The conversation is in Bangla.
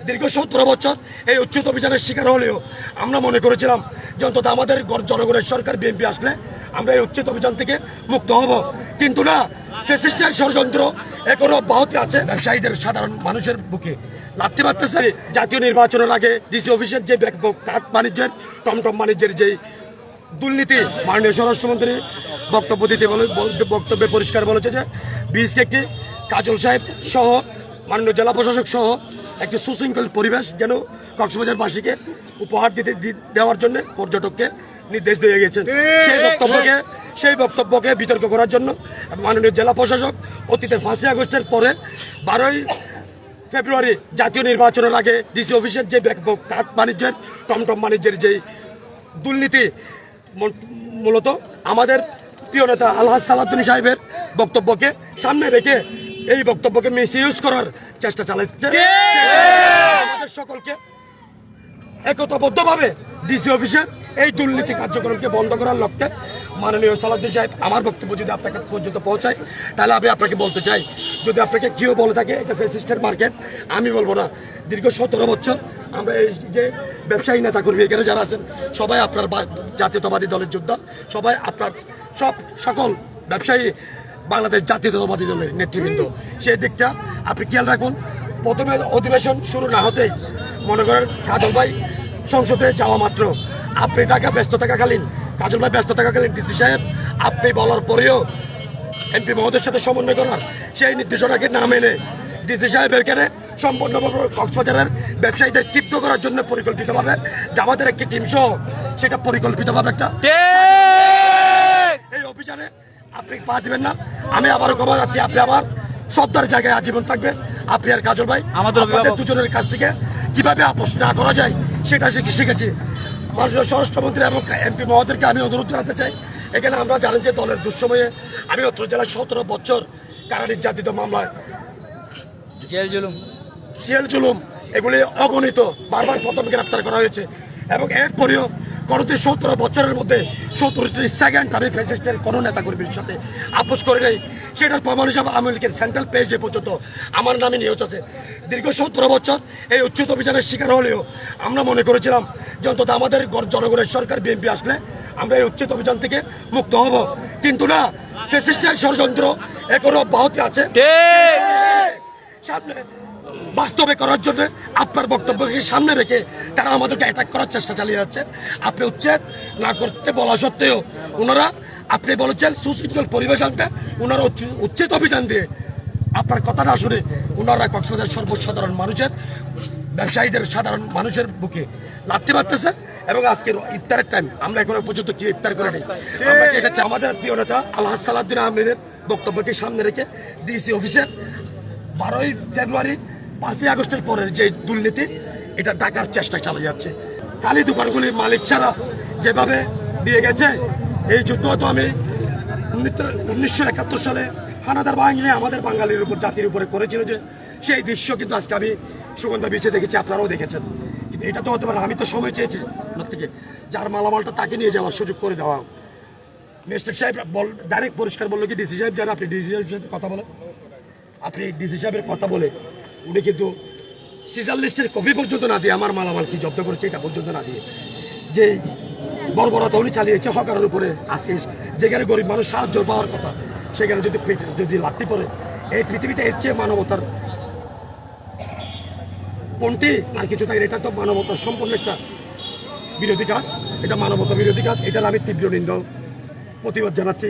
দীর্ঘ 17 বছর এই উচ্ছেদ অভিযানের শিকার হলেও আমরা মনে করেছিলাম যে অন্তত আমাদের জনগণের সরকার বিএনপি আসলে আমরা এই উচ্ছেদ অভিযান থেকে মুক্ত হব, কিন্তু না, ফ্যাসিস্টের ষড়যন্ত্র এখনো অব্যাহত আছে। ব্যবসায়ীদের সাধারণ মানুষের বুকে লাথি মারতেছে। জাতীয় নির্বাচনের আগে ডিসি অফিসের যে কাঠ বাণিজ্যের, টমটম বাণিজ্যের যে দুর্নীতি, মাননীয় স্বরাষ্ট্রমন্ত্রী বক্তব্যে পরিষ্কার বলেছে যে বিএসকে একটি কাজল সাহেব সহ মাননীয় জেলা প্রশাসক সহ একটি সুশৃঙ্খল পরিবেশ যেন কক্সবাজারবাসীকে উপহার দেওয়ার জন্য পর্যটককে নির্দেশ দিয়ে গেছেন। সেই বক্তব্যকে বিতর্ক করার জন্য মাননীয় জেলা প্রশাসক অতীতের 5ই আগস্টের পরে 12ই ফেব্রুয়ারি জাতীয় নির্বাচনের আগে ডিসি অফিসের যে কাঠ বাণিজ্যের, টমটম বাণিজ্যের যে দুর্নীতি, মূলত আমাদের প্রিয় নেতা আলহাজ সালাউদ্দিন সাহেবের বক্তব্যকে সামনে রেখে এই বক্তব্যকে মিসইউজ করার চেষ্টা চালাচ্ছে। আমাদের সকলকে একতাবদ্ধভাবে ডিসি অফিসের এই দুর্নীতি কার্যক্রমকে বন্ধ করার লক্ষ্যে মাননীয় সালাউদ্দিন সাহেব আমার বক্তব্য যদি আপনাকে পর্যন্ত পৌঁছায়, তাহলে আমি আপনাকে বলতে চাই, যদি আপনাকে কেউ বলে থাকে এটা ফ্যাসিস্টের মার্কেট, আমি বলবো না। দীর্ঘ 17 বছর আমরা এই যে ব্যবসায়ী নেতা কর্মী এখানে যারা আছেন সবাই আপনার জাতীয়তাবাদী দলের যোদ্ধা, সবাই আপনার সকল ব্যবসায়ী বাংলাদেশ জাতীয়তাবাদী দলের নেতৃবৃন্দ। সেই দিকটা আপনি খেয়াল রাখুন। প্রথমে অধিবেশন শুরু না হতেই মনে করেন কাজল ভাই সংসদে যাওয়া মাত্র আপনি ব্যস্ত থাকাকালীন, কাজল ভাই ব্যস্ত থাকাকালীন ডিসি সাহেব আপনি বলার পরেও এমপি মহোদয়ের সাথে সমন্বয় করার সেই নির্দেশনাকে না মেনে ডিসি সাহেব এখানে সম্পূর্ণভাবে কক্সবাজারের ব্যবসায়ীদের ক্ষিপ্ত করার জন্য পরিকল্পিতভাবে জামাতের একটি টিম সহ সেটা পরিকল্পিতভাবে একটা এই অভিযানে আপনি পা দিবেন না। আমি আবারও ক্ষমা যাচ্ছি, আপনি আমার শ্রদ্ধার জায়গায় আজীবন থাকবে। আপনি আর কাজল ভাই আমাদের দুজনের কাছ থেকে কিভাবে আপোষ না করা যায় সেটা শিখেছি। মাননীয় স্বরাষ্ট্রমন্ত্রী এবং এমপি মহোদয়কে আমি অনুরোধ জানাতে চাই, এখানে আমরা জানেন যে দলের দুঃসময়ে আমি অত্র জেলায় 17 বছর কারা নির্যাতিত মামলায় জেল জুলুম এগুলি অগণিত বারবার প্রথম গ্রেপ্তার করা হয়েছে এবং এরপরেও গত 17 বছরের মধ্যে 70 সেকেন্ড আমি ফ্যাসিস্টের কোনো নেতা কর্মীর সাথে আপোষ করে নেই। সেটার প্রমাণ হিসাবে আওয়ামী লীগের সেন্ট্রাল পেজে পর্যন্ত আমার নামে নিয়োগ আছে। দীর্ঘ 17 বছর এই উচ্ছেদ অভিযানের শিকার হলেও আমরা মনে করেছিলাম যে অন্তত আমাদের জনগণের সরকার বিএনপি আসলে আমরা এই উচ্ছেদ অভিযান থেকে মুক্ত হব, কিন্তু না, ফ্যাসিস্টের ষড়যন্ত্র এখনো অব্যাহত আছে। সামনে বাস্তবে করার জন্য আপনার বক্তব্যকে সামনে রেখে তারা আমাদেরকে অ্যাটাক করার চেষ্টা চালিয়ে যাচ্ছে। আপনি উচ্ছেদ না করতে বলা সত্ত্বেও ওনারা, আপনি বলেছেন সুশৃঙ্খল পরিবেশ আনতে, ওনারা উচ্ছেদ অভিযান দিয়ে আপনার কথা না শুনে ওনারা কক্সবাজার সর্বসাধারণ মানুষের, ব্যবসায়ীদের সাধারণ মানুষের বুকে লাথি মারতেছে। এবং আজকের ইফতারের টাইম আমরা এখনো পর্যন্ত কি ইফতার করে নেই। আমরা এটা আমাদের প্রিয় নেতা আলহাজ সালাউদ্দিন আহমেদের বক্তব্যকে সামনে রেখে ডিসি অফিসের 12ই ফেব্রুয়ারি 5ই আগস্টের পরের যে দুর্নীতি এটা ডাকার চেষ্টা চালিয়ে যাচ্ছে। খালি দোকানগুলির মালিক ছাড়া যেভাবে দিয়ে গেছে, এই যুদ্ধ তো আমি 1971 সালে হানাদার বাহিনী আমাদের বাঙালির উপর, জাতির উপরে করেছিল, যে সেই দৃশ্য কিন্তু আজকে আমি সুগন্ধা বিচে দেখেছি, আপনারাও দেখেছেন। কিন্তু এটা তো হতে পারে, আমি তো সময় চেয়েছি ওনার থেকে, যার মালামালটা তাকে নিয়ে যাওয়ার সুযোগ করে দেওয়া। ম্যাজিস্ট্রেট সাহেব ডাইরেক্ট পরিষ্কার বললো কি ডিসি সাহেব যারা, আপনি ডিসি সাহেবের সাথে কথা বলেন, আপনি ডিসি সাহেবের কথা বলে উনি কিন্তু সিজার লিস্টের কপি পর্যন্ত না দিয়ে আমার মালামাল কি জব্দ করেছে এটা পর্যন্ত না দিয়ে যে বর্বরতা উনি চালিয়েছে হকারের উপরে, আজকে যেখানে গরিব মানুষ সাহায্য পাওয়ার কথা সেখানে যদি লাথি পড়ে, এই পৃথিবীতে এর চেয়ে মানবতার কোনটি আর কিছু তাই। এটা তো মানবতার সম্পূর্ণ একটা বিরোধী কাজ, এটা মানবতা বিরোধী কাজ, এটার আমি তীব্র নিন্দা প্রতিবাদ জানাচ্ছি।